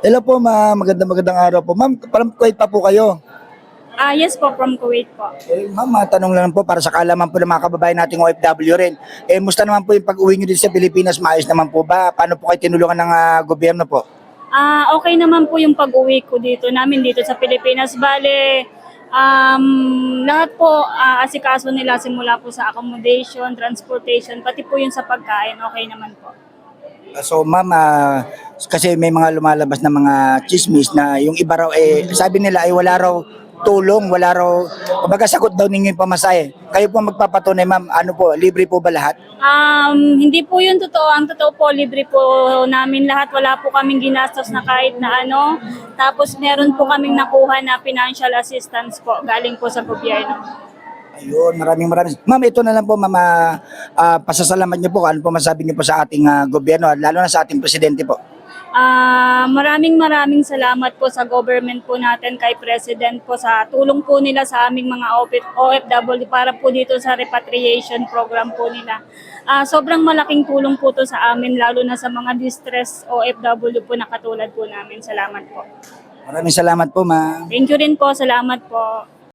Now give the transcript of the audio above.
Hello po ma'am, magandang araw po. Ma'am, from Kuwait pa po kayo. Yes po, from Kuwait po. Ma'am, matanong lang po para sa kaalaman po ng mga kababayan nating OFW rin. Musta naman po yung pag-uwi nyo dito sa Pilipinas? Maayos naman po ba? Paano po kayo tinulungan ng gobyerno po? Okay naman po yung pag-uwi ko namin dito sa Pilipinas. Bale, lahat po asikaso nila simula po sa accommodation, transportation, pati po yung sa pagkain, okay naman po. So ma'am, kasi may mga lumalabas na mga chismis na yung iba raw sabi nila ay wala raw tulong, wala raw, kumbaga sagot daw ninyo yung pamasahe. Kayo po magpapatunay ma'am, ano po, libre po ba lahat? Hindi po yun totoo. Ang totoo po, libre po namin lahat. Wala po kaming ginastos na kahit na ano. Tapos meron po kaming nakuha na financial assistance po galing po sa gobyerno. Ayun, maraming. Ma'am, ito na lang po, ma'am, pasasalamat niyo po. Ano po masabi niyo po sa ating gobyerno, lalo na sa ating presidente po? Maraming salamat po sa government po natin, kay President po sa tulong po nila sa aming mga OFW para po dito sa repatriation program po nila. Sobrang malaking tulong po to sa amin, lalo na sa mga distress OFW po na katulad po namin. Salamat po. Maraming salamat po, ma'am. Thank you rin po. Salamat po.